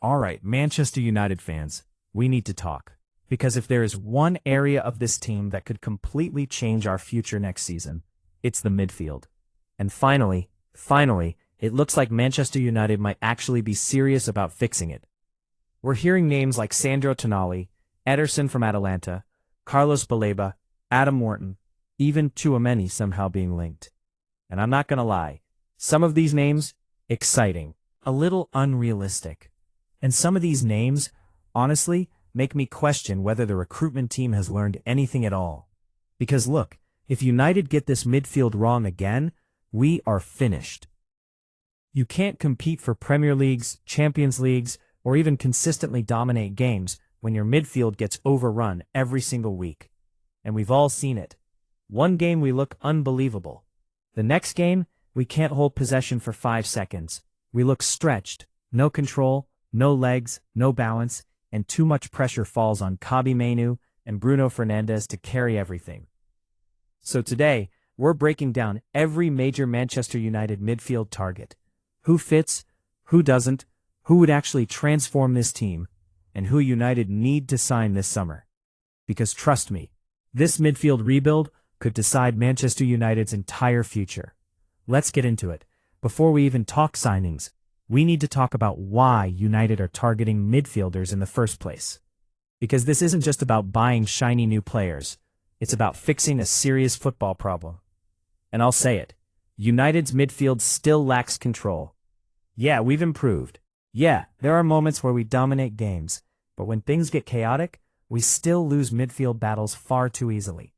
Alright, Manchester United fans, we need to talk. Because if there is one area of this team that could completely change our future next season, it's the midfield. And finally, it looks like Manchester United might actually be serious about fixing it. We're hearing names like Sandro Tonali, Ederson from Atalanta, Carlos Baleba, Adam Wharton, even Tchouaméni somehow being linked. And I'm not gonna lie, some of these names, exciting, a little unrealistic. And some of these names, honestly, make me question whether the recruitment team has learned anything at all. Because look, if United get this midfield wrong again, we are finished. You can't compete for Premier Leagues, Champions Leagues, or even consistently dominate games when your midfield gets overrun every single week. And we've all seen it. One game we look unbelievable. The next game, we can't hold possession for 5 seconds. We look stretched, no control, no legs, no balance, and too much pressure falls on Kobbie Mainoo and Bruno Fernandes to carry everything. So today, we're breaking down every major Manchester United midfield target. Who fits, who doesn't, who would actually transform this team, and who United need to sign this summer. Because trust me, this midfield rebuild could decide Manchester United's entire future. Let's get into it. Before we even talk signings, we need to talk about why United are targeting midfielders in the first place. Because this isn't just about buying shiny new players, it's about fixing a serious football problem. And I'll say it, United's midfield still lacks control. Yeah, we've improved. Yeah, there are moments where we dominate games, but when things get chaotic, we still lose midfield battles far too easily.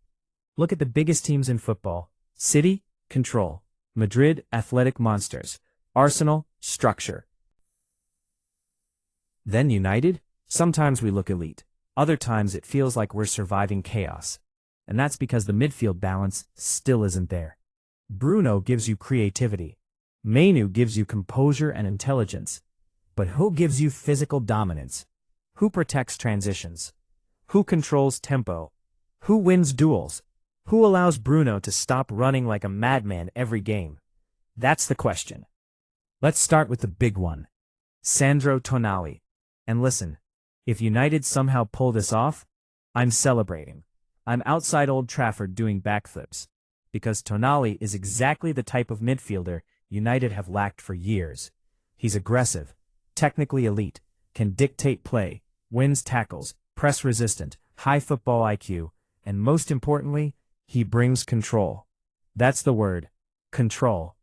Look at the biggest teams in football. City, control. Madrid, athletic monsters. Arsenal, structure. Then United? Sometimes we look elite. Other times it feels like we're surviving chaos. And that's because the midfield balance still isn't there. Bruno gives you creativity. Mainoo gives you composure and intelligence. But who gives you physical dominance? Who protects transitions? Who controls tempo? Who wins duels? Who allows Bruno to stop running like a madman every game? That's the question. Let's start with the big one. Sandro Tonali. And listen, if United somehow pull this off, I'm celebrating. I'm outside Old Trafford doing backflips. Because Tonali is exactly the type of midfielder United have lacked for years. He's aggressive, technically elite, can dictate play, wins tackles, press resistant, high football IQ, and most importantly, he brings control. That's the word, control.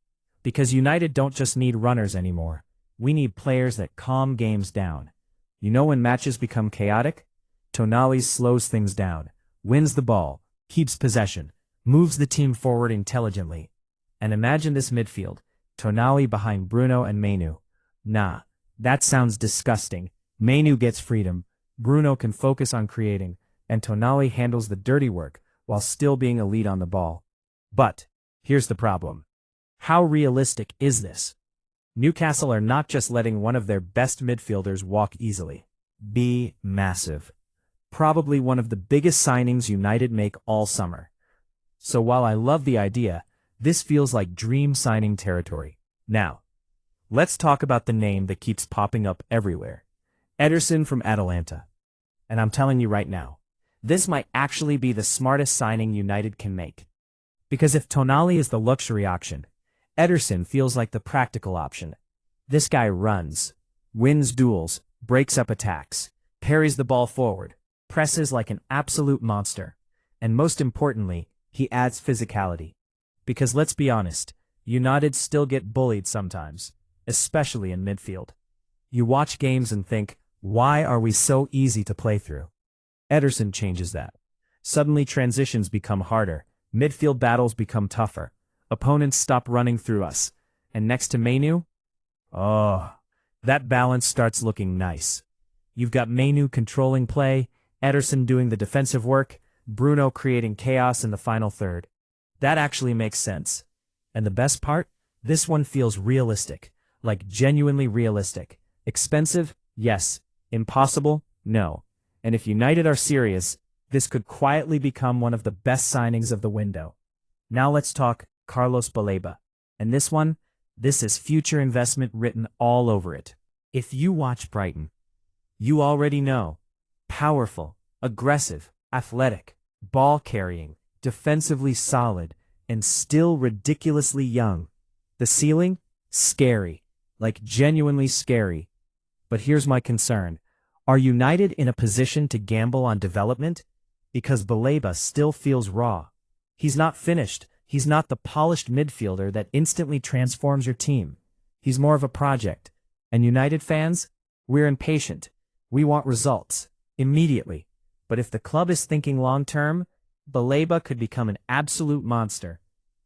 Because United don't just need runners anymore. We need players that calm games down. You know when matches become chaotic? Tonali slows things down, wins the ball, keeps possession, moves the team forward intelligently. And imagine this midfield, Tonali behind Bruno and Mainoo. Nah, that sounds disgusting. Mainoo gets freedom, Bruno can focus on creating, and Tonali handles the dirty work while still being elite on the ball. But, here's the problem. How realistic is this? Newcastle are not just letting one of their best midfielders walk easily. Be massive. Probably one of the biggest signings United make all summer. So while I love the idea, this feels like dream signing territory. Now, let's talk about the name that keeps popping up everywhere. Ederson from Atalanta. And I'm telling you right now, this might actually be the smartest signing United can make. Because if Tonali is the luxury option, Ederson feels like the practical option. This guy runs, wins duels, breaks up attacks, carries the ball forward, presses like an absolute monster, and most importantly, he adds physicality. Because let's be honest, United still get bullied sometimes, especially in midfield. You watch games and think, why are we so easy to play through? Ederson changes that. Suddenly transitions become harder, midfield battles become tougher, opponents stop running through us, and next to Mainoo? Oh, that balance starts looking nice. You've got Mainoo controlling play, Ederson doing the defensive work, Bruno creating chaos in the final third. That actually makes sense. And the best part? This one feels realistic, like genuinely realistic. Expensive? Yes. Impossible? No. And if United are serious, this could quietly become one of the best signings of the window. Now let's talk Carlos Baleba. And this is future investment written all over it. If you watch Brighton, you already know. Powerful, aggressive, athletic, ball-carrying, defensively solid, and still ridiculously young. The ceiling? Scary. Like genuinely scary. But here's my concern. Are United in a position to gamble on development? Because Baleba still feels raw. He's not finished. He's not the polished midfielder that instantly transforms your team. He's more of a project. And United fans? We're impatient. We want results. Immediately. But if the club is thinking long-term, Baleba could become an absolute monster.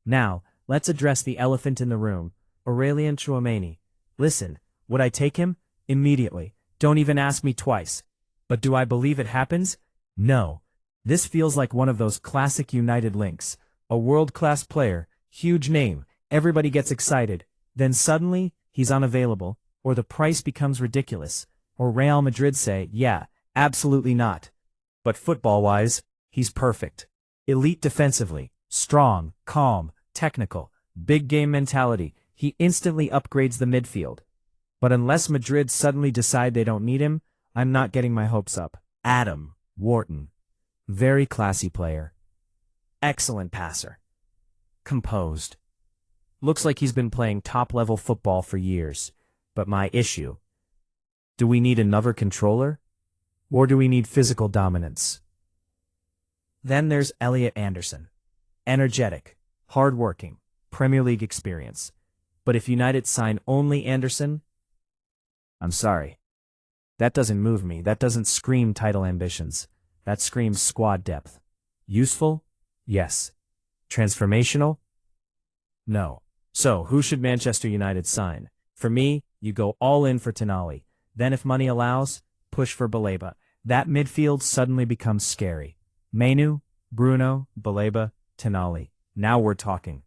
Now, let's address the elephant in the room, Aurelien Tchouameni. Listen, would I take him? Immediately. Don't even ask me twice. But do I believe it happens? No. This feels like one of those classic United links. A world-class player, huge name, everybody gets excited. Then suddenly, he's unavailable, or the price becomes ridiculous. Or Real Madrid say, yeah, absolutely not. But football-wise, he's perfect. Elite defensively, strong, calm, technical, big game mentality. He instantly upgrades the midfield. But unless Madrid suddenly decide they don't need him, I'm not getting my hopes up. Adam Wharton. Very classy player. Excellent passer. Composed. Looks like he's been playing top-level football for years. But my issue. Do we need another controller? Or do we need physical dominance? Then there's Elliot Anderson. Energetic, hard-working, Premier League experience. But if United sign only Anderson, I'm sorry. That doesn't move me. That doesn't scream title ambitions. That screams squad depth. Useful? Yes. Transformational? No. So, who should Manchester United sign? For me, you go all in for Tonali. Then if money allows, push for Baleba. That midfield suddenly becomes scary. Mainu, Bruno, Baleba, Tonali. Now we're talking.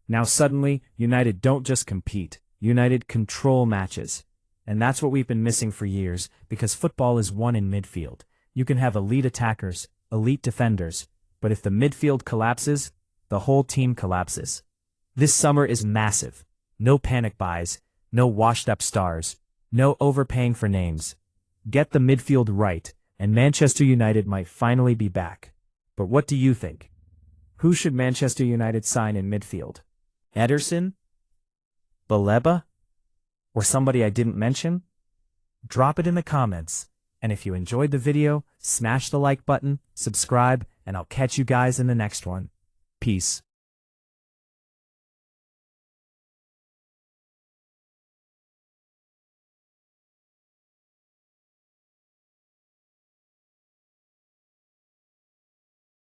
Now suddenly, United don't just compete. United control matches. And that's what we've been missing for years, because football is won in midfield. You can have elite attackers, elite defenders, but if the midfield collapses, the whole team collapses. This summer is massive. No panic buys, no washed-up stars, no overpaying for names. Get the midfield right, and Manchester United might finally be back. But what do you think? Who should Manchester United sign in midfield? Ederson? Baleba? Or somebody I didn't mention? Drop it in the comments. And if you enjoyed the video, smash the like button, subscribe, and I'll catch you guys in the next one. Peace.